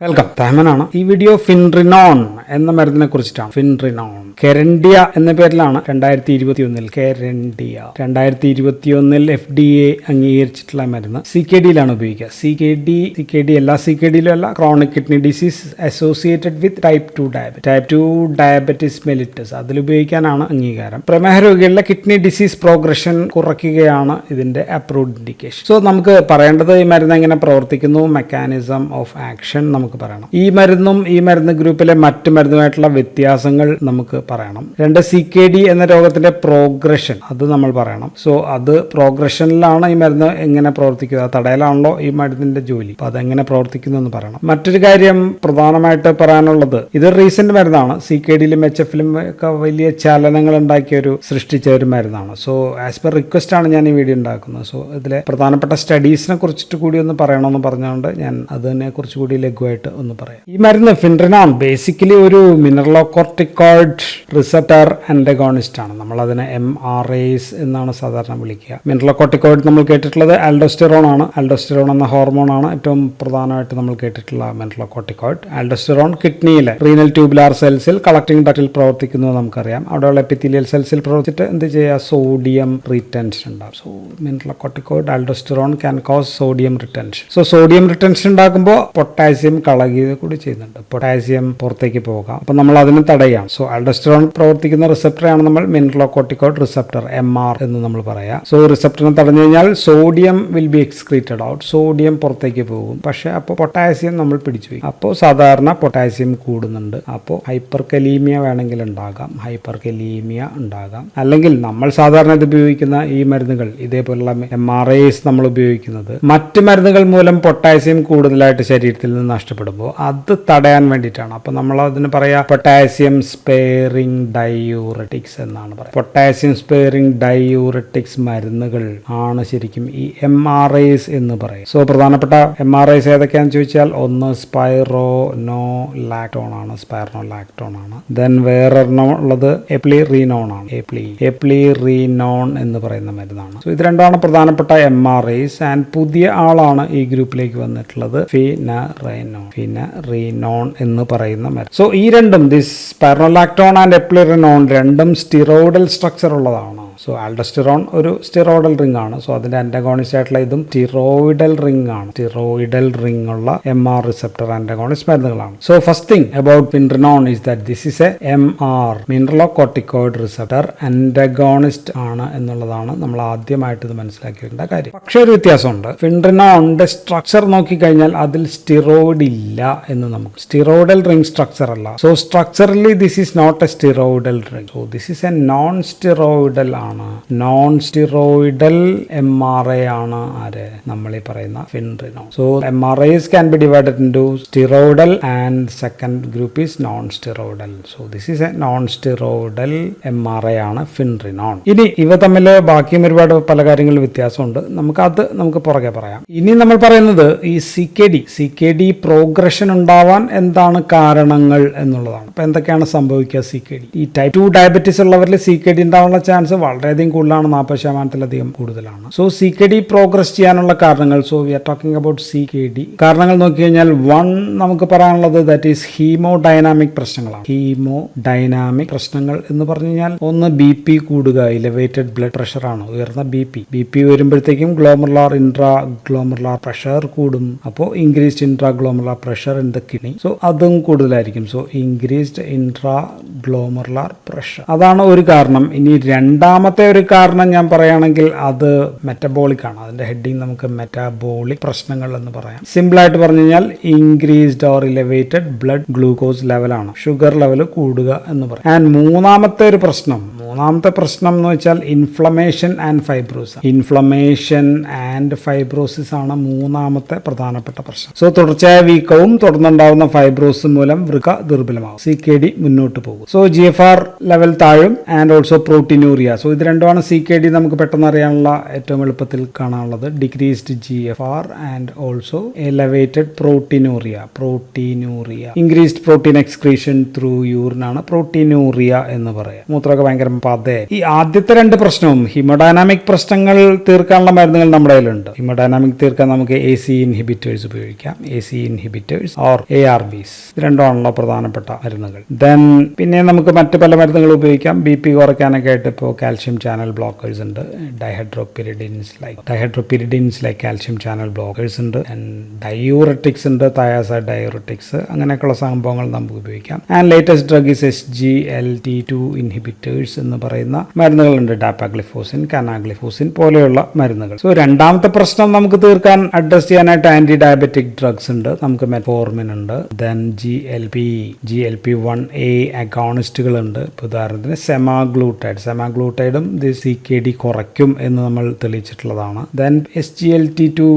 Welcome. തഹമനാണ്. ഈ video ഫിൻറിനോൺ എന്ന മരുന്നിനെ കുറിച്ചിട്ടാണ്. ഫിൻറിനോൺ കെരൻഡിയ എന്ന പേരിലാണ് 2021 2021 FDA അംഗീകരിച്ചിട്ടുള്ള മരുന്ന് CKD-യിലാണ് ഉപയോഗിക്കുക. CKD എല്ലാ CKD-യിലും അല്ല, chronic kidney disease associated with type 2 diabetes mellitus അതിലുപയോഗിക്കാനാണ് അംഗീകാരം. പ്രമേഹ രോഗികളുടെ കിഡ്നി ഡിസീസ് പ്രോഗ്രഷൻ കുറയ്ക്കുകയാണ് ഇതിന്റെ അപ്രൂവ്ഡ് ഇൻഡിക്കേഷൻ. സോ നമുക്ക് പറയേണ്ടത് ഈ മരുന്ന് എങ്ങനെ പ്രവർത്തിക്കുന്നു, മെക്കാനിസം ഓഫ് ആക്ഷൻ നമുക്ക് പറയണം. ഈ മരുന്നും ഈ മരുന്ന് ഗ്രൂപ്പിലെ മറ്റു മരുന്നുമായിട്ടുള്ള വ്യത്യാസങ്ങൾ നമുക്ക് പറയണം. CKD എന്ന രോഗത്തിന്റെ പ്രോഗ്രഷൻ അത് നമ്മൾ പറയണം. സോ അത് പ്രോഗ്രഷനിലാണ് ഈ മരുന്ന് എങ്ങനെ പ്രവർത്തിക്കുക, തടയലാണല്ലോ ഈ മരുന്നിന്റെ ജോലി. അപ്പൊ അതെങ്ങനെ പ്രവർത്തിക്കുന്നു എന്ന് പറയണം. മറ്റൊരു കാര്യം പ്രധാനമായിട്ട് പറയാനുള്ളത്, ഇത് റീസെന്റ് മരുന്നാണ്. CKD-യിലും HF-ലും ഒക്കെ വലിയ ചലനങ്ങൾ സൃഷ്ടിച്ച ഒരു മരുന്നാണ്. സോ ആസ് പെർ റിക്വസ്റ്റ് ആണ് ഞാൻ ഈ വീഡിയോ ഉണ്ടാക്കുന്നത്. സോ ഇതിലെ പ്രധാനപ്പെട്ട സ്റ്റഡീസിനെ കുറിച്ചിട്ട് കൂടി ഒന്ന് പറയണമെന്ന് പറഞ്ഞുകൊണ്ട് ഞാൻ അതിനെ കുറിച്ച് കൂടി ലഘുവായിട്ട് ഒന്ന് പറയാം. ഈ മരുന്ന് ഫിൻറിനോൺ ബേസിക്കലി ഒരു മിനറലോകോർട്ടിക്കോയിഡ് റിസപ്റ്റർ ആന്റഗോണിസ്റ്റ് ആണ്. നമ്മൾ അതിനെ MRAs എന്നാണ് സാധാരണ വിളിക്കുക. മിനറലോകോർട്ടിക്കോയിഡ് നമ്മൾ കേട്ടിട്ടുള്ളത് ആൽഡോസ്റ്റെറോൺ ആണ്. ആൽഡോസ്റ്റെറോൺ എന്ന ഹോർമോൺ ആണ് ഏറ്റവും പ്രധാനമായിട്ട് നമ്മൾ കേട്ടിട്ടുള്ള മിനറലോകോർട്ടിക്കോയിഡ്. ആൽഡോസ്റ്റെറോൺ കിഡ്നിയിലെ റീനൽ ട്യൂബുലാർ സെൽസിൽ കളക്ടിംഗ് ഡക്റ്റിൽ പ്രവർത്തിക്കുന്നത് നമുക്കറിയാം. അവിടെയുള്ള എപ്പിത്തീലിയൽ സെൽസിൽ പ്രവർത്തിച്ചിട്ട് എന്ത് ചെയ്യുക, സോഡിയം റിറ്റൻഷൻ ഉണ്ടാകും. So mineralocorticoid aldosterone can cause sodium retention. So sodium retention ഉണ്ടാക്കുമ്പോൾ പൊട്ടാസ്യം കളയുക കൂടി ചെയ്യുന്നുണ്ട്. പൊട്ടാസ്യം പുറത്തേക്ക് പോകാം. അപ്പൊ നമ്മൾ അതിനെ തടയാം. സോ ആൽഡോസ്റ്റെറോൺ പ്രവർത്തിക്കുന്ന റിസപ്റ്ററാണ് നമ്മൾ മിനറലോകോർട്ടിക്കോയിഡ് റിസപ്റ്റർ MR എന്ന് നമ്മൾ പറയാം. സോ റിസപ്റ്ററിനെ തടഞ്ഞു കഴിഞ്ഞാൽ sodium will be excreted out. Sodium പുറത്തേക്ക് പോകും. പക്ഷെ അപ്പോൾ പൊട്ടാസ്യം നമ്മൾ പിടിച്ചു വയ്ക്കും. അപ്പോൾ സാധാരണ പൊട്ടാസ്യം കൂടുന്നുണ്ട്. അപ്പോൾ ഹൈപ്പർകലീമിയ വേണമെങ്കിൽ ഉണ്ടാകാം, അല്ലെങ്കിൽ നമ്മൾ സാധാരണ ഇത് ഉപയോഗിക്കുന്ന ഈ മരുന്നുകൾ, ഇതേപോലുള്ള MRAs നമ്മൾ ഉപയോഗിക്കുന്നത് മറ്റ് മരുന്നുകൾ മൂലം പൊട്ടാസ്യം കൂടുതലായിട്ട് ശരീരത്തിൽ നിന്ന് നഷ്ടപ്പെടുമ്പോൾ അത് തടയാൻ വേണ്ടിയിട്ടാണ്. അപ്പോൾ നമ്മൾ അതിന് പറയാ പൊട്ടാസ്യം സ്പെയറിംഗ് ഡയൂററ്റിക്സ് എന്നാണ് പറയുക. പൊട്ടാസ്യം സ്പെയറിംഗ് ഡയൂററ്റിക്സ് മരുന്നുകൾ ആണ് ശരിക്കും ഈ MRAs എന്ന് പറയും. സോ പ്രധാനപ്പെട്ട MRAs ഏതൊക്കെയാണെന്ന് ചോദിച്ചാൽ, ഒന്ന് സ്പൈറോനോലാക്ടോൺ ആണ്. ദെൻ വേറൊരെണ്ണം ഉള്ളത് എപ്ലിറീനോൺ ആണ്. എപ്ലിറീനോൺ എന്ന് പറയുന്ന മരുന്നാണ്. സോ ഇത് രണ്ടാണ് പ്രധാനപ്പെട്ട MRAs. ആൻഡ് പുതിയ ആളാണ് ഈ ഗ്രൂപ്പിലേക്ക് വന്നിട്ടുള്ളത്, ഫിനറീനോൺ എന്ന് പറയുന്ന മരുന്ന്. സോ ഈ രണ്ടും, ദിസ് സ്പൈറോലാക്ടോൺ ആൻഡ് എപ്ലിറീനോൺ, രണ്ടും സ്റ്റിറോയിഡൽ സ്ട്രക്ചർ ഉള്ളതാണ്. സോ ആൽഡോസ്റ്റെറോൺ ഒരു സ്റ്റിറോയിഡൽ റിംഗ് ആണ്. സോ അതിന്റെ ആന്റഗോണിസ്റ്റ് ആയിട്ടുള്ള ഇതും സ്റ്റിറോയിഡൽ റിംഗ് ആണ്. സ്റ്റിറോയിഡൽ റിംഗ് ഉള്ള MR റിസപ്റ്റർ ആന്റഗോണിസ്റ്റ് മരുന്നുകളാണ്. So first thing about finerenone is that this is a MR mineralocorticoid receptor antagonist ആണ് എന്നുള്ളതാണ് നമ്മൾ ആദ്യമായിട്ട് ഇത് മനസ്സിലാക്കിയേണ്ട കാര്യം. പക്ഷേ ഒരു വ്യത്യാസമുണ്ട്. ഫിൻറിനോണിന്റെ സ്ട്രക്ചർ നോക്കിക്കഴിഞ്ഞാൽ അതിൽ സ്റ്റിറോയിഡ് ഇല്ല എന്ന് നമുക്ക്. സ്റ്റിറോയിഡൽ റിംഗ് സ്ട്രക്ചർ അല്ല. So structurally this is not a steroidal ring. So this is a non steroidal ആണ്. നോൺ സ്റ്റിറോയിഡൽ MRA ആണ് ആര്, നമ്മൾ ഈ പറയുന്ന finerenone. So MRAs can be divided into steroidal and second group is non-steroidal. So this is a non-steroidal MRA ആണ് ഫിൻറിനോൺ. ഇനി ഇവ തമ്മിൽ ബാക്കിയും ഒരുപാട് പല കാര്യങ്ങളിൽ വ്യത്യാസമുണ്ട്. നമുക്ക് പുറകെ പറയാം. ഇനി നമ്മൾ പറയുന്നത് ഈ CKD പ്രോഗ്രഷൻ ഉണ്ടാവാൻ എന്താണ് കാരണങ്ങൾ എന്നുള്ളതാണ്. അപ്പൊ എന്തൊക്കെയാണ് സംഭവിക്കുക CKD? ഈ ടൈപ്പ് 2 ഡയബറ്റിസ് ഉള്ളവരിൽ CKD ഉണ്ടാവാനുള്ള ചാൻസ് വളരെയധികം കൂടുതലാണ്, 40% കൂടുതലാണ്. സോ CKD പ്രോഗ്രസ് ചെയ്യാനുള്ള കാരണങ്ങൾ. So we are talking about CKD. കാരണങ്ങൾ നോക്കി കഴിഞ്ഞാൽ നമുക്ക് പറയാനുള്ളത് ദാറ്റ് ഈസ് ഹീമോഡൈനാമിക് പ്രശ്നങ്ങളാണ്. ഹീമോഡൈനാമിക് പ്രശ്നങ്ങൾ എന്ന് പറഞ്ഞു കഴിഞ്ഞാൽ ഒന്ന് BP കൂടുക, എലിവേറ്റഡ് ബ്ലഡ് പ്രഷർ ആണ്, ഉയർന്ന BP വരുമ്പോഴത്തേക്കും ഇൻട്രാഗ്ലോമറുലാർ പ്രഷർ കൂടും. അപ്പോൾ increased intraglomerular pressure in the kidney. So അതും കൂടുതലായിരിക്കും. സോ ഇൻക്രീസ്ഡ് ഇൻട്രാഗ്ലോമറുലാർ പ്രഷർ, അതാണ് ഒരു കാരണം. ഇനി രണ്ടാമത്തെ ഒരു കാരണം ഞാൻ പറയുകയാണെങ്കിൽ അത് മെറ്റബോളിക് ആണ്. അതിന്റെ ഹെഡിങ് നമുക്ക് മെറ്റബോളിക് പ്രശ്നങ്ങൾ എന്ന് പറയാം. സിമ്പിൾ ആയിട്ട് പറഞ്ഞു കഴിഞ്ഞാൽ increased or elevated blood glucose ലെവലാണ്, ഷുഗർ ലെവൽ കൂടുക എന്ന് പറയാം. ആൻഡ് മൂന്നാമത്തെ പ്രശ്നം എന്ന് വെച്ചാൽ ഇൻഫ്ലമേഷൻ ആൻഡ് ഫൈബ്രോസിസ് ആണ് മൂന്നാമത്തെ പ്രധാനപ്പെട്ട പ്രശ്നം. സോ തുടർച്ചയായ വീക്കവും തുടർന്നുണ്ടാവുന്ന ഫൈബ്രോസിസ് മൂലം വൃക്ക ദുർബലമാകും, CKD മുന്നോട്ട് പോകും. സോ GFR ലെവൽ താഴും ആൻഡ് ഓൾസോ പ്രോട്ടീനൂറിയ. സോ ഇത് രണ്ടുമാണ് CKD നമുക്ക് പെട്ടെന്ന് അറിയാനുള്ള ഏറ്റവും എളുപ്പത്തിൽ കാണാനുള്ളത്. Decreased GFR and also elevated proteinuria. Increased protein excretion through urine ആണ് പ്രോട്ടീനൂറിയ എന്ന് പറയാം. മൂത്രമൊക്കെ ഭയങ്കര പതേ. ഈ ആദ്യത്തെ രണ്ട് പ്രശ്നവും ഹിമോഡൈനാമിക് പ്രശ്നങ്ങൾ തീർക്കാനുള്ള മരുന്നുകൾ നമ്മുടെ കയ്യിലുണ്ട്. ഹിമോഡൈനാമിക് തീർക്കാൻ നമുക്ക് AC ഇൻഹിബിറ്റേഴ്സ് ഉപയോഗിക്കാം, AC ഇൻഹിബിറ്റേഴ്സ് ഓർ ARBs. ഇത് രണ്ടുമാണല്ലോ പ്രധാനപ്പെട്ട മരുന്നുകൾ. ദെൻ പിന്നെ നമുക്ക് മറ്റ് പല മരുന്നുകൾ ഉപയോഗിക്കാം. BP കുറയ്ക്കാനൊക്കെ ആയിട്ട് ഇപ്പോൾ കാൽഷ്യം ചാനൽ ബ്ലോക്കേഴ്സ് ഉണ്ട്, ഡൈഹൈഡ്രോപിരിഡിൻസ് ലൈക്ക് കാൽഷ്യം ചാനൽ ബ്ലോക്കേഴ്സ് ഉണ്ട്, ഡയൂററ്റിക്സ് ഉണ്ട്, തയാസൈഡ് ഡയൂററ്റിക്സ്, അങ്ങനെയൊക്കെയുള്ള സംഭവങ്ങൾ നമുക്ക് ഉപയോഗിക്കാം. And latest drug is SGLT2 inhibitors എന്ന് പറയുന്ന മരുന്നുകളുണ്ട്, ഡാപ്പാഗ്ലിഫോസിൻ, കനാഗ്ലിഫോസിൻ പോലെയുള്ള മരുന്നുകൾ. സോ രണ്ടാമത്തെ പ്രശ്നം നമുക്ക് തീർക്കാൻ അഡ്രസ് ചെയ്യാനായിട്ട് ആന്റി ഡയബറ്റിക് ഡ്രഗ്സ് ഉണ്ട്. നമുക്ക് മെറ്റ്ഫോർമിൻ ഉണ്ട്, ദെൻ GLP-1A അഗോണിസ്റ്റുകൾ ഉണ്ട്. ഉദാഹരണത്തിന് സെമാഗ്ലൂട്ടൈഡും CKD കുറയ്ക്കും എന്ന് നമ്മൾ തെളിയിച്ചിട്ടുള്ളതാണ്. ദെൻ SGLT2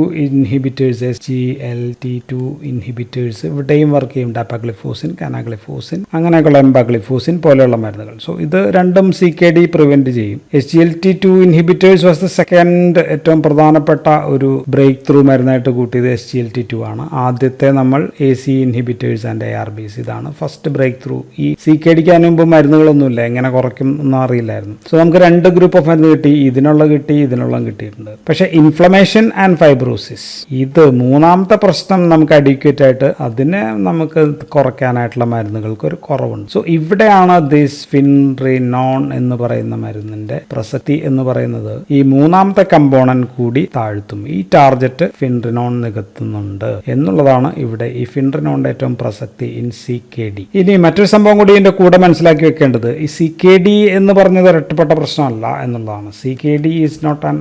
ഇൻഹിബിറ്റേഴ്സ് ഇവിടെയും വർക്ക് ചെയ്യും, ഡാപ്പാഗ്ലിഫോസിൻ, കനാഗ്ലിഫോസിൻ, അങ്ങനെയൊക്കെയുള്ള എംബാഗ്ലിഫോസിൻ പോലെയുള്ള മരുന്നുകൾ. സോ ഇത് രണ്ടും CKD പ്രിവെന്റ് ചെയ്യും. SGLT2 inhibitors was the second ഏറ്റവും പ്രധാനപ്പെട്ട ഒരു ബ്രേക്ക് ത്രൂ മരുന്നായിട്ട് കൂട്ടിയത് SGLT2 ആണ്. ആദ്യത്തെ നമ്മൾ AC ഇൻഹിബിറ്റേഴ്സ് ആൻഡ് ARBs, ഇതാണ് ഫസ്റ്റ് ബ്രേക്ക് ത്രൂ. ഈ CKDക്ക് അതിന് മുമ്പ് മരുന്നുകളൊന്നുമില്ല, എങ്ങനെ കുറയ്ക്കും ഒന്നും അറിയില്ലായിരുന്നു. സോ നമുക്ക് രണ്ട് ഗ്രൂപ്പ് ഓഫ് മരുന്ന് കിട്ടി, ഇതിനുള്ള കിട്ടിയിട്ടുണ്ട്. പക്ഷേ ഇൻഫ്ലമേഷൻ ആൻഡ് ഫൈബ്രോസിസ്, ഇത് മൂന്നാമത്തെ പ്രശ്നം നമുക്ക് അഡിക്വേറ്റ് ആയിട്ട് അതിനെ നമുക്ക് കുറയ്ക്കാനായിട്ടുള്ള മരുന്നുകൾക്ക് ഒരു കുറവുണ്ട്. സോ ഇവിടെയാണ് ദിസ് ഫിൻറിനോൺ എന്ന് പറയുന്ന മരുന്നിന്റെ പ്രസക്തി എന്ന് പറയുന്നത്. ഈ മൂന്നാമത്തെ കമ്പോണന്റ് കൂടി താഴ്ത്തും, ഈ ടാർഗറ്റ് ഫിൻറിനോൺ നികത്തുന്നുണ്ട് എന്നുള്ളതാണ് ഇവിടെ ഈ ഫിൻറിനോണിന്റെ ഏറ്റവും പ്രസക്തി ഇൻ CKD. ഇനി മറ്റൊരു സംഭവം കൂടി ഇതിന്റെ കൂടെ മനസ്സിലാക്കി വെക്കേണ്ടത്, ഈ CKD എന്ന് പറഞ്ഞത് ഒരൊറ്റപ്പെട്ട പ്രശ്നമല്ല എന്നുള്ളതാണ്. CKD is not an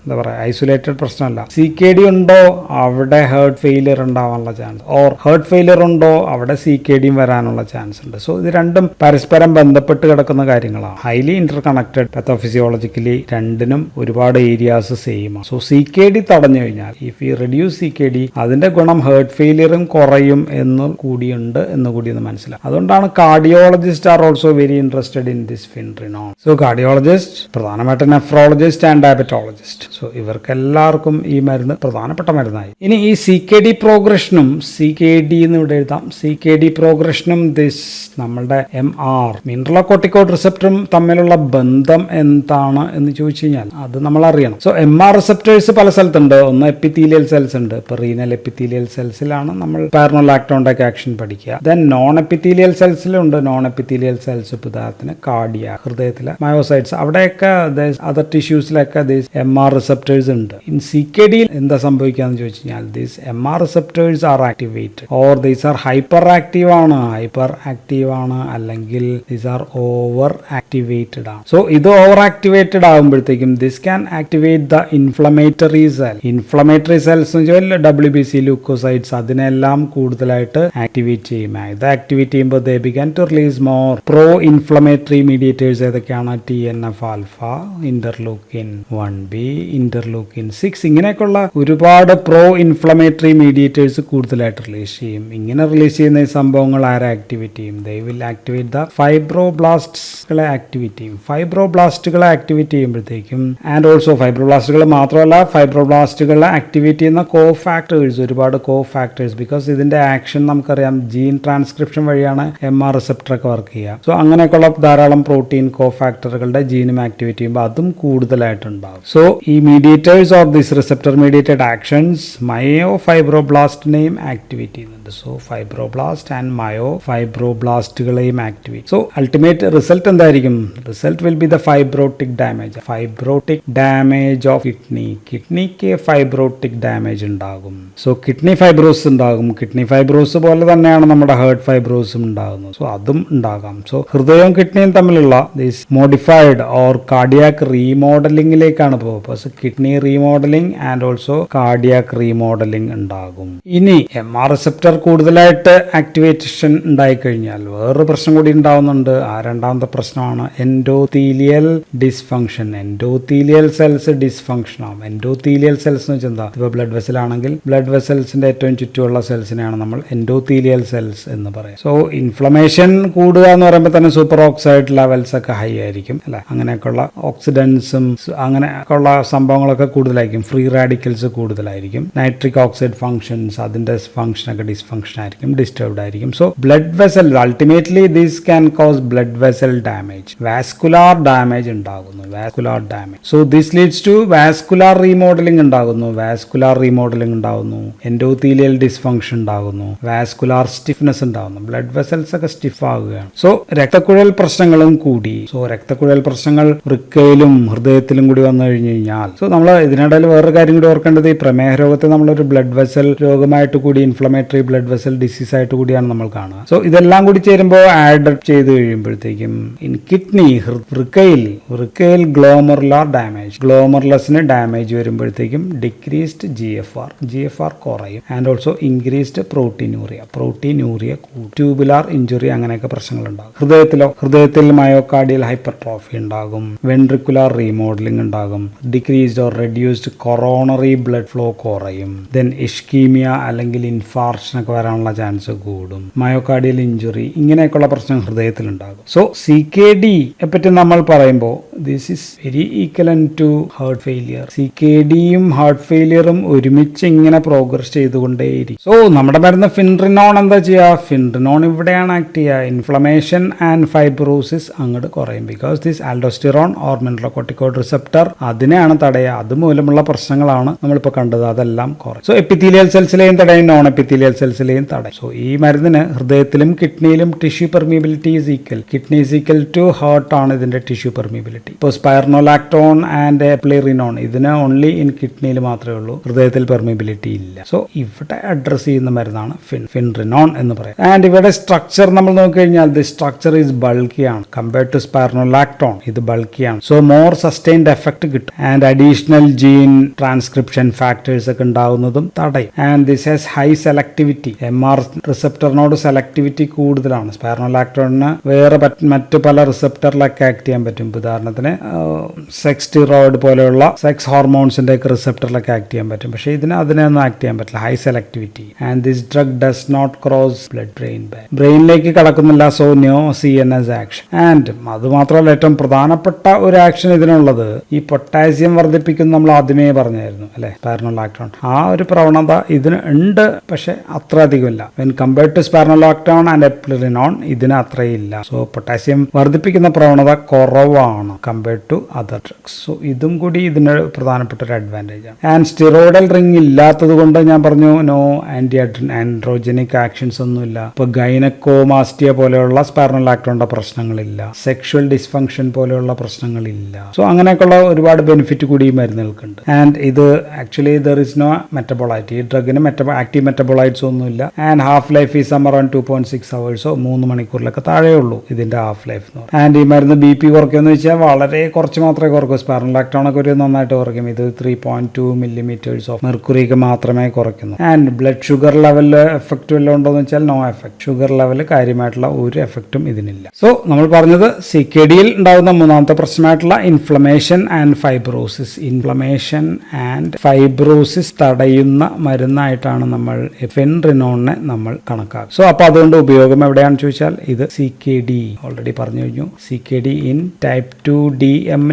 isolated പ്രശ്നമല്ല. CKD ഉണ്ടോ അവിടെ ഹേർട്ട് ഫെയിലിയർ ഉണ്ടാവാനുള്ള ചാൻസ്, ഓർ ഹേർട്ട് ഫെയിലിയർ ഉണ്ടോ അവിടെ CKD വരാനുള്ള ചാൻസ് ഉണ്ട്. സോ ഇത് രണ്ടും പരസ്പരം ബന്ധപ്പെട്ട് കിടക്കുന്ന കാര്യങ്ങളാണ്, ഹൈലി ഇന്റർ കണക്റ്റഡ്. പത്തോഫിസിയോളജിക്കലി രണ്ടിനും ഒരുപാട് ഏരിയാസ് സെയിം ആണ്. സോ CKD തടഞ്ഞു കഴിഞ്ഞാൽ, ഇഫ് യു റെഡ്യൂസ് CKD, അതിന്റെ ഗുണം ഹേർട്ട് ഫെയിലിയറും കുറയും എന്ന് കൂടിയുണ്ട് എന്ന് കൂടി ഒന്ന് മനസ്സിലാവും. അതുകൊണ്ടാണ് cardiologist are also very interested in this finerenone. So cardiologist, പ്രധാനമായിട്ട് നെഫ്രോളജിസ്റ്റ് ആൻഡ് ഡയബറ്റോളജിസ്റ്റ്, സോ ഇവർക്കെല്ലാവർക്കും ഈ മരുന്ന് പ്രധാനപ്പെട്ട മരുന്നായി. ഇനി ഈ CKD പ്രോഗ്രഷനും, CKD എന്ന് ഇവിടെ എഴുതാം, CKD പ്രോഗ്രഷനും ദിസ് നമ്മളുടെ MR മിനറലോകോർട്ടിക്കോയിഡ് റിസപ്റ്ററും തമ്മിലുള്ള ബന്ധം എന്താണ് എന്ന് ചോദിച്ചു കഴിഞ്ഞാൽ അത് നമ്മൾ അറിയണം. സോ MR റിസപ്റ്റേഴ്സ് പല സ്ഥലത്തുണ്ട്. ഒന്ന് എപ്പിത്തീലിയൽ സെൽസ് ഉണ്ട്, ഇപ്പോൾ റീനൽ എപ്പിത്തീലിയൽ സെൽസിലാണ് നമ്മൾ പൈർണോലാക്ടോണിന്റെ ആക്ഷൻ പഠിക്കുക. ദെൻ നോൺ എപ്പിത്തീലിയൽ സെൽസിലുണ്ട്. നോൺ എപ്പിത്തീലിയൽ സെൽസ് ഉദാഹരണത്തിന് കാർഡിയ, ഹൃദയത്തിലെ മയോസൈറ്റ്സ്, അവിടെയൊക്കെ അതർ ടിഷ്യൂസിലൊക്കെ MR റിസപ്റ്റേഴ്സ് ഉണ്ട്. ഇൻ CKD എന്താ സംഭവിക്കാന്ന് ചോദിച്ചു കഴിഞ്ഞാൽ these MR receptors are activated or these are hyper active ആണ്, അല്ലെങ്കിൽ ദീസ് ആർ ഓവർ ആക്ടിവേറ്റഡ് ആണ്. സോ ഇത് ഓവർ ആക്ടിവേറ്റഡ് ആകുമ്പോഴത്തേക്കും this can activate the inflammatory cells എന്ന് വെച്ചാൽ WBC, ലൂക്കോസൈറ്റ്സ്, അതിനെല്ലാം കൂടുതലായിട്ട് ആക്ടിവേറ്റ് ചെയ്യും. ഇത് ആക്ടിവേറ്റ് ചെയ്യുമ്പോൾ they begin to release more pro inflammatory mediators. ഏതൊക്കെയാണ്? TNF alpha, interleukin 1B, interleukin 6, ഇങ്ങനെയൊക്കെയുള്ള ഒരുപാട് പ്രോ ഇൻഫ്ലമേറ്ററി മീഡിയേറ്റേഴ്സ് കൂടുതലായിട്ട് റിലീസ് ചെയ്യും. ഇങ്ങനെ റിലീസ് ചെയ്യുന്ന ഈ സംഭവങ്ങൾ ആരെ ആക്ടിവേറ്റ് ചെയ്യും? ദേ വിൽ ആക്ടിവേറ്റ് ദ ഫൈബ്രോബ്ലാസ്റ്റുകളെ ആക്ടിവേറ്റ് ചെയ്യുമ്പോഴത്തേക്കും, ആൻഡ് ഓൾസോ ഫൈബ്രോബ്ലാസ്റ്റുകൾ മാത്രമല്ല, ഫൈബ്രോബ്ലാസ്റ്റുകളെ ആക്ടിവേറ്റ് ചെയ്യുന്ന ഒരുപാട് കോഫാക്ടേഴ്സ്, ബിക്കോസ് ഇതിന്റെ ആക്ഷൻ നമുക്കറിയാം ജീൻ ട്രാൻസ്ക്രിപ്ഷൻ വഴിയാണ് MR റിസപ്റ്റർ ഒക്കെ വർക്ക് ചെയ്യുക. സോ അങ്ങനെയൊക്കെയുള്ള ധാരാളം പ്രോട്ടീൻ കോഫാക്ടറുകളുടെ ജീനും ആക്ടിവേറ്റ് ചെയ്യുമ്പോൾ അതും കൂടുതലായിട്ടുണ്ടാകും. സോ ഈ mediators of this receptor mediated actions മയോഫൈബ്രോബ്ലാസ്റ്റിനെയും ആക്ടിവേറ്റ് ചെയ്യുന്നുണ്ട്. സോ ഫൈബ്രോബ്ലാസ്റ്റ് ആൻഡ് മയോഫൈബ്രോബ്ലാസ്റ്റുകളെയും ആക്ടിവേറ്റ്. സോ അൾട്ടിമേറ്റ് റിസൾട്ട് എന്തായിരിക്കും? Result will be the fibrotic damage of കിഡ്നിക്ക് ഫൈബ്രോട്ടിക് ഡാമേജ് ഉണ്ടാകും. സോ കിഡ്നി ഫൈബ്രോസ് ഉണ്ടാകും. കിഡ്നി ഫൈബ്രോസ് പോലെ തന്നെയാണ് നമ്മുടെ ഹേർട്ട് ഫൈബ്രോസും ഉണ്ടാകുന്നത്. സോ അതും ഉണ്ടാകാം. സോ ഹൃദയവും കിഡ്നിയും തമ്മിലുള്ള ദിസ് മോഡിഫൈഡ് ഓർ കാർഡിയാക് റീമോഡലിംഗിലേക്കാണ് പോകുക. So kidney remodelling and also cardiac remodelling ഉണ്ടാകും. ഇനി MR റിസപ്റ്റർ കൂടുതലായിട്ട് ആക്ടിവേഷൻ ഉണ്ടായിക്കഴിഞ്ഞാൽ വേറൊരു പ്രശ്നം കൂടി ഉണ്ടാവുന്നുണ്ട്. ആ രണ്ടാമത്തെ പ്രശ്നമാണ് endothelial dysfunction. Endothelial cells dysfunction ആവും. എൻഡോത്തീലിയൽ സെൽസ് എന്ന് വെച്ചാൽ എന്താ? ഇപ്പോൾ ബ്ലഡ് വെസൽ ആണെങ്കിൽ ബ്ലഡ് വെസൽസിന്റെ ഏറ്റവും ചുറ്റുമുള്ള സെൽസിനെയാണ് നമ്മൾ എൻഡോത്തീലിയൽ സെൽസ് എന്ന് പറയുന്നത്. സോ ഇൻഫ്ലമേഷൻ കൂടുക എന്ന് പറയുമ്പോൾ തന്നെ സൂപ്പർ ഓക്സൈഡ് ലെവൽസ് ഒക്കെ ഹൈ ആയിരിക്കും അല്ലെ. അങ്ങനെയൊക്കെയുള്ള ഓക്സിഡൻസും അങ്ങനെയൊക്കെയുള്ള സംഭവങ്ങളൊക്കെ കൂടുതലായിരിക്കും. ഫ്രീ റാഡിക്കൽസ് കൂടുതലായിരിക്കും. നൈട്രിക് ഓക്സൈഡ് ഫങ്ഷൻസ്, അതിന്റെ ഫങ്ഷനൊക്കെ ഡിസ്ഫങ്ഷൻ ഡിസ്ഫങ്ഷൻ ആയിരിക്കും, ഡിസ്റ്റർബ്ഡ് ആയിരിക്കും. So blood vessel ultimately this can cause blood vessel damage, vascular damage ഉണ്ടാകുന്നു, vascular damage. So this leads to vascular remodeling ഉണ്ടാകുന്നു, വാസ്കുലാർ റീമോഡലിംഗ് ഉണ്ടാകുന്നു, എൻഡോത്തീലിയൽ ഡിസ്ഫങ്ഷൻ ഉണ്ടാകുന്നു, vascular stiffness ഉണ്ടാകുന്നു, blood vessels ഒക്കെ stiff ആകുകയാണ്. So രക്തക്കുഴൽ പ്രശ്നങ്ങളും കൂടി. സോ രക്തക്കുഴൽ പ്രശ്നങ്ങൾ വൃക്കയിലും ഹൃദയത്തിലും കൂടി വന്നു കഴിഞ്ഞു കഴിഞ്ഞാൽ, സോ നമ്മൾ ഇതിനിടയിൽ വേറൊരു കാര്യം കൂടി ഓർക്കേണ്ടത്, ഈ പ്രമേഹ രോഗത്തെ നമ്മളൊരു ബ്ലഡ് വെസൽ രോഗമായിട്ട് കൂടി, ഇൻഫ്ലമേറ്ററി ബ്ലഡ് വെസൽ ഡിസീസ് ആയിട്ട് കൂടിയാണ് നമ്മൾ കാണുക. സോ ഇതെല്ലാം കൂടി ചേരുമ്പോൾ ആഡ് ചെയ്ത് കഴിയുമ്പോഴത്തേക്കും ഇൻ കിഡ്നി, വൃക്കയിൽ ഗ്ലോമറുലാർ ഡാമേജ്, ഗ്ലോമർലെസിന് ഡാമേജ് വരുമ്പോഴത്തേക്കും ഡിക്രീസ്ഡ് GFR കുറയും, and also increased proteinuria tubular injury, അങ്ങനെയൊക്കെ പ്രശ്നങ്ങൾ ഉണ്ടാകും. ഹൃദയത്തിൽ മയോകാർഡിയൽ ഹൈപ്പർട്രോഫി ഉണ്ടാകും, വെൻട്രിക്കുലാർ റീമോഡലിംഗ് ഉണ്ടാകും, decreased or reduced coronary blood flow കുറയും, ദെൻ ഇഷ്കീമിയ അല്ലെങ്കിൽ ഇൻഫാർഷൻ ഒക്കെ വരാനുള്ള ചാൻസ് കൂടും, മയോകാർഡിയൽ ഇഞ്ചുറി, ഇങ്ങനെയൊക്കെയുള്ള പ്രശ്നം ഹൃദയത്തിൽ ഉണ്ടാകും. സോ CKD പറ്റി നമ്മൾ പറയുമ്പോൾ this is very equivalent to heart failure. CKDയും ഹാർട്ട് ഫെയിലിയറും ഒരുമിച്ച് ഇങ്ങനെ പ്രോഗ്രസ് ചെയ്തുകൊണ്ടേയിരിക്കും. സോ നമ്മുടെ മരുന്ന് ഫിൻട്രിനോൺ എന്താ ചെയ്യുക? ഫിൻട്രിനോൺ ഇവിടെയാണ് ആക്ട് ചെയ്യുക. ഇൻഫ്ലമേഷൻ ആൻഡ് ഫൈബ്രോസിസ് അങ്ങോട്ട് കുറയും. Because this aldosterone or mineralocorticoid receptor അതിനെയാണ് തടയുക. അതുമൂലമുള്ള പ്രശ്നങ്ങളാണ് നമ്മളിപ്പോൾ കണ്ടത്, അതെല്ലാം കുറയും. സോ എപ്പിത്തീലിയൽ സെൽസിലെയും തടയും, നോൺ എപ്പിത്തീലിയൽ സെൽസിലെയും തടയും. സോ ഈ മരുന്നിന് ഹൃദയത്തിലും കിഡ്നിയിലും tissue permeability is equal. Kidney is equal to heart ആണ് ഇതിന്റെ ടിഷ്യൂ പെർമിബിലിറ്റി. ഇപ്പോൾ സ്പൈർണോലാക്ടോൺ ആൻഡ് എപ്ലിറിനോൺ ഇതിന് ഓൺലി ഇൻ കിഡ്നിയിൽ മാത്രമേ ഉള്ളൂ, ഹൃദയത്തിൽ പെർമിബിലിറ്റി ഇല്ല. സോ ഇവിടെ അഡ്രസ് ചെയ്യുന്ന മരുന്നാണ് ഫിൻട്രിനോൺ എന്ന് പറയും. ആൻഡ് ഇവിടെ സ്ട്രക്ചർ നമ്മൾ നോക്കിക്കഴിഞ്ഞാൽ ദി സ്ട്രക്ചർ ഈസ് ബൾക്കിയാണ് കമ്പയർഡ് ടു സ്പൈർണോലാക്ടോൺ. ഇത് ബൾക്കിയാണ്. സോ മോർ സസ്റ്റൈൻഡ് എഫക്ട് കിട്ടും. And additional gene transcription factors ഒക്കെ ഉണ്ടാവുന്നതും തടയും. And this has high selectivity. MR റിസപ്റ്ററിനോട് സെലക്ടിവിറ്റി കൂടുതലാണ്. സ്പൈർണോലാക്ടോണിന് വേറെ മറ്റു പല റിസപ്റ്ററിലൊക്കെ ആക്ട് ചെയ്യാൻ പറ്റും. ഉദാഹരണത്തിന് സെക്സ് സ്റ്റിറോയിഡ് പോലെയുള്ള സെക്സ് ഹോർമോൺസിന്റെ ഒക്കെ റിസപ്റ്ററിലൊക്കെ ആക്ട് ചെയ്യാൻ പറ്റും. പക്ഷേ അതിനൊന്നും ആക്ട് ചെയ്യാൻ പറ്റില്ല. High selectivity. And this drug does not cross ബ്രെയിനിലേക്ക് കടക്കുന്നില്ല. So no CNS action. And അതുമാത്രമല്ല, ഏറ്റവും പ്രധാനപ്പെട്ട ഒരു ആക്ഷൻ ഇതിനുള്ളത് ഈ പൊട്ടാസ്യം വർദ്ധിപ്പിക്കുന്ന നമ്മൾ ആദ്യമേ പറഞ്ഞായിരുന്നു അല്ലെ, സ്പൈർണോലാക്ടോൺ. ആ ഒരു പ്രവണത ഇതിന് ഉണ്ട്, പക്ഷെ അത്ര അധികമില്ല. When compared to spironolactone and eplerenone ഇതിന് അത്രയില്ല. സോ പൊട്ടാസ്യം വർദ്ധിപ്പിക്കുന്ന പ്രവണത കുറവാണ് compared to other drugs. So ഇതും കൂടി ഇതിന് പ്രധാനപ്പെട്ട ഒരു അഡ്വാൻറ്റേജ് ആണ്. ആൻഡ് സ്റ്റിറോയിഡൽ റിംഗ് ഇല്ലാത്തത് കൊണ്ട് ഞാൻ പറഞ്ഞു നോ ആൻഡ്രോജനിക് ആക്ഷൻസ് ഒന്നുമില്ല. ഇപ്പൊ ഗൈനക്കോമാസ്റ്റിയ പോലെയുള്ള സ്പൈർണോലാക്ടോണിന്റെ പ്രശ്നങ്ങളില്ല, സെക്ഷുവൽ ഡിസ്ഫങ്ഷൻ പോലെയുള്ള പ്രശ്നങ്ങളില്ല. സോ അങ്ങനെയൊക്കെയുള്ള ഒരുപാട് ബെനിഫിറ്റ് കൂടി ഈ മരുന്നുകൾക്കുണ്ട്. ആൻഡ് ഇത് actually there is no metabolite. ഈ ഡ്രഗിന് ആക്റ്റീവ് മെറ്റബോളൈറ്റ്സ് ഒന്നുമില്ല. And half life is around 2.6 hours, 3 മണിക്കൂറിലൊക്കെ താഴെ ഉള്ളൂ ഇതിന്റെ ഹാഫ് ലൈഫ് എന്ന് പറയും. ആൻഡ് ഈ മരുന്ന് BP കുറയ്ക്കുമെന്ന് വെച്ചാൽ വളരെ കുറച്ച് മാത്രമേ കുറക്കൂ. സ്പൈർണോലാക്ടോണൊക്കെ ഒരു നന്നായിട്ട് കുറയ്ക്കും. ഇത് 3.2 millimeters ഓഫ് മെർക്കുറിക്ക് മാത്രമേ കുറയ്ക്കുന്നു. ആൻഡ് ബ്ലഡ് ഷുഗർ ലെവലിൽ എഫക്റ്റ് വല്ലതും ഉണ്ടോ എന്ന് വെച്ചാൽ നോ എഫക്ട്. ഷുഗർ ലെവൽ കാര്യമായിട്ടുള്ള ഒരു എഫക്റ്റും ഇതിനില്ല. സോ നമ്മൾ പറഞ്ഞത് CKDയിൽ ഉണ്ടാകുന്ന മൂന്നാമത്തെ പ്രശ്നമായിട്ടുള്ള inflammation and fibrosis. Inflammation and fibrosis തടയുന്ന മരുന്നായിട്ടാണ് നമ്മൾ ഫിൻട്രിനോണിനെ നമ്മൾ കണക്കാക്കുക. സോ അപ്പോൾ അതുകൊണ്ട് ഉപയോഗം എവിടെയാണെന്ന് ചോദിച്ചാൽ ഇത് CKD ഓൾറെഡി പറഞ്ഞു കഴിഞ്ഞു. CKD in type 2DM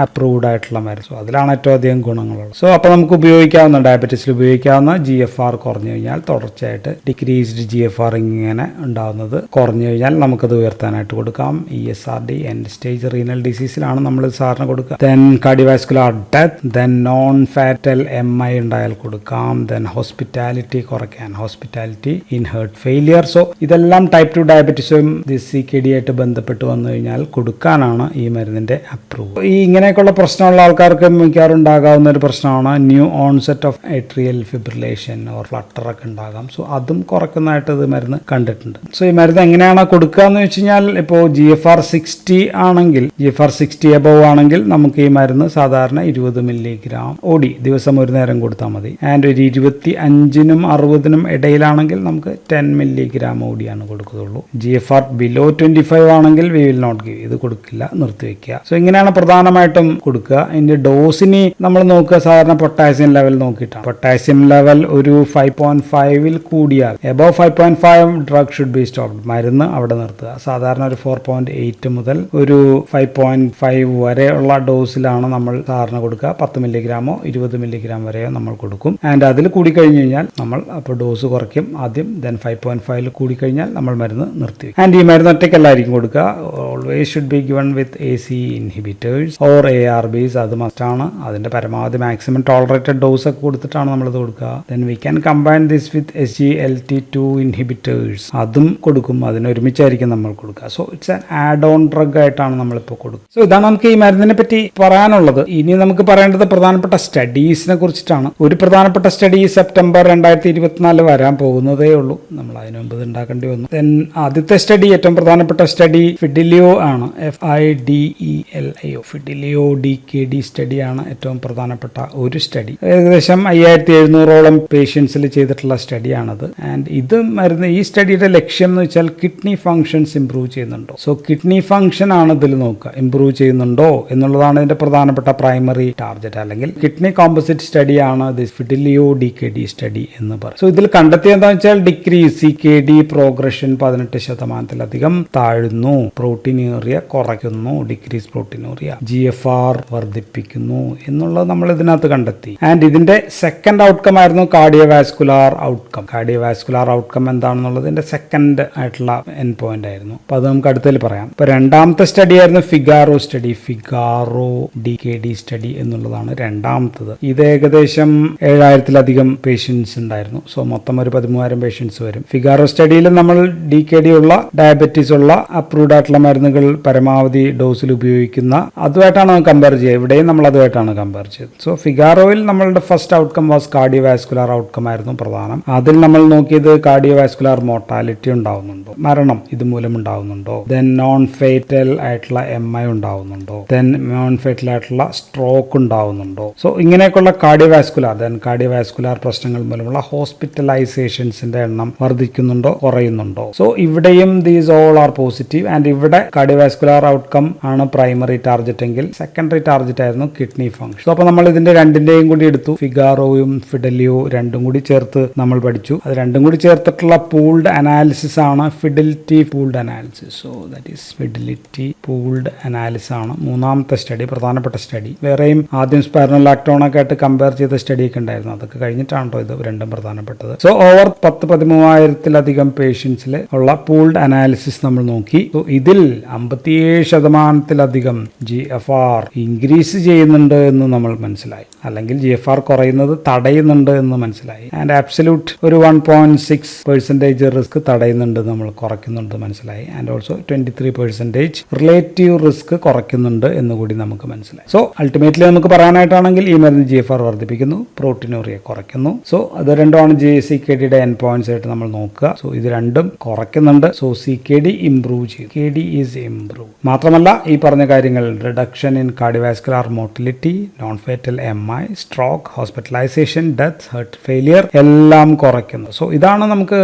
approved ആയിട്ടുള്ള മരുന്ന്. സോ അതിലാണ് ഏറ്റവും അധികം ഗുണങ്ങളുള്ളത്. സോ അപ്പോൾ നമുക്ക് ഉപയോഗിക്കാവുന്ന ഡയബറ്റീസിൽ ഉപയോഗിക്കാവുന്ന GFR കുറഞ്ഞു കഴിഞ്ഞാൽ തുടർച്ചയായിട്ട് ഡിക്രീസ്ഡ് GFR ഇങ്ങനെ ഉണ്ടാകുന്നത് കുറഞ്ഞു കഴിഞ്ഞാൽ നമുക്കത് ഉയർത്താനായിട്ട് കൊടുക്കാം. ESRD എൻഡ് സ്റ്റേജ് റീനൽ ഡിസീസിലാണ് നമ്മൾ സാറിന് കൊടുക്കുക. Then cardiovascular death, then non fatal MI ഉണ്ടായാൽ കൊടുക്കാം. ദെൻ ഹോസ്പിറ്റാലിറ്റി കുറയ്ക്കാൻ, hospitality in heart failure. So ഇതെല്ലാം ടൈപ്പ് 2 ഡയബറ്റീസും CKD ആയിട്ട് ബന്ധപ്പെട്ട് വന്നു കഴിഞ്ഞാൽ കൊടുക്കാനാണ് ഈ മരുന്നിന്റെ അപ്രൂവ്. ഈ ഇങ്ങനെയൊക്കെയുള്ള പ്രശ്നമുള്ള ആൾക്കാർക്ക് മിക്കവാറുണ്ടാകാവുന്ന ഒരു പ്രശ്നമാണ് new onset of atrial fibrillation or flutter ഒക്കെ ഉണ്ടാകാം. സോ അതും കുറയ്ക്കുന്നതായിട്ട് ഇത് മരുന്ന് കണ്ടിട്ടുണ്ട്. സോ ഈ മരുന്ന് എങ്ങനെയാണ് കൊടുക്കുക എന്ന് വെച്ച് കഴിഞ്ഞാൽ ഇപ്പോൾ GFR 60 ആണെങ്കിൽ, GFR 60 എബവ് ആണെങ്കിൽ നമുക്ക് ഈ മരുന്ന് സാധാരണ 20 milligram OD ദിവസം ഒരു നേരം കൊടുത്താൽ മതി. ആൻഡ് ഒരു 25നും 60നും ഇടയിലാണെങ്കിൽ നമുക്ക് 10 milligram OD ആണ് കൊടുക്കുകയുള്ളൂ. GFR ബിലോ 25 ആണെങ്കിൽ വി വിൽ നോട്ട് ഗിവ്, ഇത് കൊടുക്കില്ല, നിർത്തിവെക്കുക. നിർത്തിക്കുക. സോ ഇങ്ങനെയാണ് പ്രധാനമായിട്ടും കൊടുക്കുക. ഇതിന്റെ ഡോസിന് നമ്മൾ നോക്കുക സാധാരണ പൊട്ടാസ്യം ലെവൽ നോക്കിയിട്ടാണ്. പൊട്ടാസ്യം ലെവൽ ഒരു 5.5 കൂടിയാൽ above 5.5 drug should be stopped. മരുന്ന് അവിടെ നിർത്തുക. സാധാരണ ഒരു 4.8 മുതൽ ഒരു 5.5 വരെ ഉള്ള ഡോസിലാണ് നമ്മൾ സാധാരണ കൊടുക്കുക. 10 മില്ലിഗ്രാമോ 20 മില്ലിഗ്രാം വരെയോ നമ്മൾ കൊടുക്കും. ആൻഡ് അതിൽ കൂടിക്കഴിഞ്ഞ് കഴിഞ്ഞാൽ നമ്മൾ അപ്പോൾ ഡോസ് കുറയ്ക്കും ആദ്യം. ദെൻ 5.5 കൂടിക്കഴിഞ്ഞാൽ നമ്മൾ മരുന്ന് നിർത്തി. ആൻഡ് ഈ മരുന്ന് ഒറ്റയ്ക്കല്ലായിരിക്കും കൊടുക്കുക. Always should be given with AC inhibitors or ARBs. അത് മസ്റ്റാണ്. അതിന്റെ പരമാവധി മാക്സിമം ടോളറേറ്റഡ് ഡോസ് ഒക്കെ കൊടുത്തിട്ടാണ് നമ്മളത് കൊടുക്കുക. Then we can combine this with SGLT2 inhibitors. അതും കൊടുക്കും. അതിന് ഒരുമിച്ചായിരിക്കും നമ്മൾ കൊടുക്കുക. So it's an add on drug ആയിട്ടാണ് നമ്മളിപ്പോൾ കൊടുക്കുക. സോ ഇതാണ് നമുക്ക് ഈ മരുന്നിനെ പറ്റി പറയാനുള്ളത്. ഇനി നമുക്ക് പറയേണ്ടത് പ്രധാനപ്പെട്ട സ്റ്റഡീസിനെ കുറിച്ചിട്ടാണ്. ഒരു പ്രധാനപ്പെട്ട സ്റ്റഡി സെപ്റ്റംബർ 2024 വരാൻ പോകുന്നതേ ഉള്ളൂ. നമ്മൾ അതിനു മുമ്പ് ഉണ്ടാക്കേണ്ടി വന്നു. ദെൻ ആദ്യത്തെ സ്റ്റഡി, ഏറ്റവും പ്രധാനപ്പെട്ട സ്റ്റഡി ഫിഡിലിയോ ആണ്. FIDELIO ഫിഡിലിയോ DKD സ്റ്റഡിയാണ് ഏറ്റവും പ്രധാനപ്പെട്ട ഒരു സ്റ്റഡി. ഏകദേശം 5700ഓളം പേഷ്യൻസിൽ ചെയ്തിട്ടുള്ള സ്റ്റഡിയാണത്. ആൻഡ് ഇത് മരുന്ന് ഈ സ്റ്റഡിയുടെ ലക്ഷ്യം എന്ന് വെച്ചാൽ കിഡ്നി ഫങ്ഷൻസ് ഇംപ്രൂവ് ചെയ്യുന്നുണ്ടോ. സോ കിഡ്നി ഫങ്ഷൻ ആണ് ഇതിൽ നോക്കുക. ഇംപ്രൂവ് ചെയ്യുന്നുണ്ടോ എന്നുള്ളതാണ് ഇതിന്റെ പ്രധാനപ്പെട്ട പ്രൈമറി ടാർഗറ്റ്. അല്ലെങ്കിൽ കിഡ്നി കോമ്പോസിറ്റ് സ്റ്റഡിയാണ് ദിസ് ഫിഡിലിയോ DKD സ്റ്റഡി എന്ന് പറയും. സോ ഇതിൽ കണ്ടെത്തിയ എന്താണെന്ന് വെച്ചാൽ ഡിക്രീസ് CKD പ്രോഗ്രഷൻ 18% താഴുന്നു, പ്രോട്ടീനൂറിയ കുറയ്ക്കുന്നു, ഡിക്രീസ് പ്രോട്ടീനൂറിയ, GFR വർദ്ധിപ്പിക്കുന്നു എന്നുള്ളത് നമ്മൾ ഇതിനകത്ത് കണ്ടെത്തി. ആൻഡ് ഇതിന്റെ സെക്കൻഡ് ഔട്ട്കം ആയിരുന്നു കാർഡിയോവാസ്കുലാർ ഔട്ട്കം. കാർഡിയോവാസ്കുലാർ ഔട്ട്കം എന്താണെന്നുള്ളതിന്റെ സെക്കൻഡ് ആയിട്ടുള്ള എൻ പോയിന്റ് ആയിരുന്നു. അപ്പൊ അത് നമുക്ക് അടുത്തതിൽ പറയാം. ഇപ്പൊ രണ്ടാമത്തെ സ്റ്റഡി ആയിരുന്നു ഫിഗാറോ സ്റ്റഡി. ഫിഗാറോ DKD സ്റ്റഡി എന്നുള്ളതാണ് രണ്ടാമത്തത്. ഇത് ഏകദേശം 7000-ലധികം പേഷ്യൻസ് ഉണ്ടായിരുന്നു. സോ മൊത്തം ഒരു 13,000 പേഷ്യൻസ് വരും. ഫിഗാറോ സ്റ്റഡിയിൽ നമ്മൾ DKD ഉള്ള, ഡയബറ്റീസ് ഉള്ള അപ്രൂവ്ഡ് ആയിട്ടുള്ള മരുന്നുകൾ പരമാവധി ഡോസിൽ ഉപയോഗിക്കുന്ന അതുമായിട്ടാണ് കമ്പയർ ചെയ്യുക. ഇവിടെയും നമ്മൾ അതുമായിട്ടാണ് കമ്പയർ ചെയ്തത്. സോ ഫിഗാറോയിൽ നമ്മളുടെ first outcome was cardiovascular outcome ആയിരുന്നു പ്രധാനം. അതിൽ നമ്മൾ നോക്കിയത് കാർഡിയോവാസ്കുലാർ മോർട്ടാലിറ്റി ഉണ്ടാവുന്നുണ്ടോ, മരണം ഇതുമൂലം ഉണ്ടാവുന്നുണ്ടോ, ദെൻ നോൺ ഫേറ്റൽ ആയിട്ടുള്ള MI ഉണ്ടാവുന്നുണ്ടോ, ദെൻ നോൺ ഫേറ്റൽ ആയിട്ടുള്ള സ്ട്രോക്ക് ഉണ്ടാവുന്നുണ്ടോ. സോ ഇങ്ങനെയൊക്കെയുള്ള കാർഡിയോവാസ്കുലാർ പ്രശ്നങ്ങൾ മൂലമുള്ള ഹോസ്പിറ്റലൈസേഷൻസിന്റെ എണ്ണം വർദ്ധിക്കുന്നുണ്ടോ കുറയുന്നുണ്ടോ. സോ ഇവിടെയും these all are positive. And ഇവിടെ കാർഡിയോവാസ്കുലാർ ഔട്ട്കം ആണ് പ്രൈമറി ടാർഗറ്റ് എങ്കിൽ സെക്കൻഡറി ടാർഗറ്റ് ആയിരുന്നു കിഡ്നി ഫംഗ്ഷൻ. സോ അപ്പോൾ നമ്മൾ ഇതിന്റെ രണ്ടിന്റെയും കൂടി എടുത്തു. ഫിഗാറോയും ഫിഡലിയോ രണ്ടും കൂടി ചേർത്ത് നമ്മൾ പഠിച്ചു. അത് രണ്ടും കൂടി ചേർത്തിട്ടുള്ള പൂൾഡ് അനാലിസിസ് ആണ് fidelity pooled analysis. So that is fidelity pooled analysis ആണ് മൂന്നാമത്തെ സ്റ്റഡി, പ്രധാനപ്പെട്ട സ്റ്റഡി. വേറെയും ആദ്യം സ്പൈറോലാക്ടോണൊക്കെ ആയിട്ട് കമ്പയർ ചെയ്ത സ്റ്റഡി ഒക്കെ ഉണ്ടായിരുന്നു. അതൊക്കെ കഴിഞ്ഞിട്ടാണോ ഇത് രണ്ടും പ്രധാനപ്പെട്ടത്. സോ ഓവർ 13,000-ലധികം പേഷ്യൻസിൽ ഉള്ള പൂൾഡ് അനാലിസിസ് നമ്മൾ നോക്കി. സോ ഇതിൽ 57%-ലധികം GFR ഇൻക്രീസ് ചെയ്യുന്നുണ്ട് എന്ന് നമ്മൾ മനസ്സിലായി. അല്ലെങ്കിൽ GFR കുറയുന്നത് തടയുന്നുണ്ട് എന്ന് മനസ്സിലായി. ആൻഡ് ആബ്സല്യൂട്ട് ഒരു 1.6% റിസ്ക് തടയുന്നുണ്ട്, നമ്മൾ കുറയ്ക്കുന്നുണ്ട് മനസ്സിലായി. ആൻഡ് ഓൾസോ 23% റിലേറ്റീവ് റിസ്ക് കുറയ്ക്കുന്നുണ്ട് എന്നുകൂടി നമുക്ക് മനസ്സിലായി. സോ അൾട്ടിമേറ്റ്ലി നമുക്ക് പറയാനായിട്ടാണെങ്കിൽ ഈ മരുന്ന് GFR വർദ്ധിപ്പിക്കുന്നു, പ്രോട്ടീനൂറിയ കുറയ്ക്കുന്നു. സോ അത് രണ്ടുമാണ് CKDയുടെ എൻ പോയിന്റ്സ് ആയിട്ട് നമ്മൾ നോക്കുക. സോ ഇത് രണ്ടും കുറയ്ക്കുന്നുണ്ട്. സോ CKD ഇംപ്രൂവ് ചെയ്യും. KD is improve. മാത്രമല്ല ഈ പറഞ്ഞ കാര്യങ്ങൾ reduction in cardiovascular mortality, non fatal MI, stroke, hospitalization, death, heart failure എല്ലാം കുറയ്ക്കുന്നു. സോ ഇതാണ് നമുക്ക്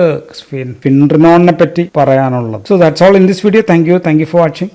ഫിൻട്രിനോണിനെ പറ്റി പറയാനുള്ളത്. So that's all in this video. Thank you for watching.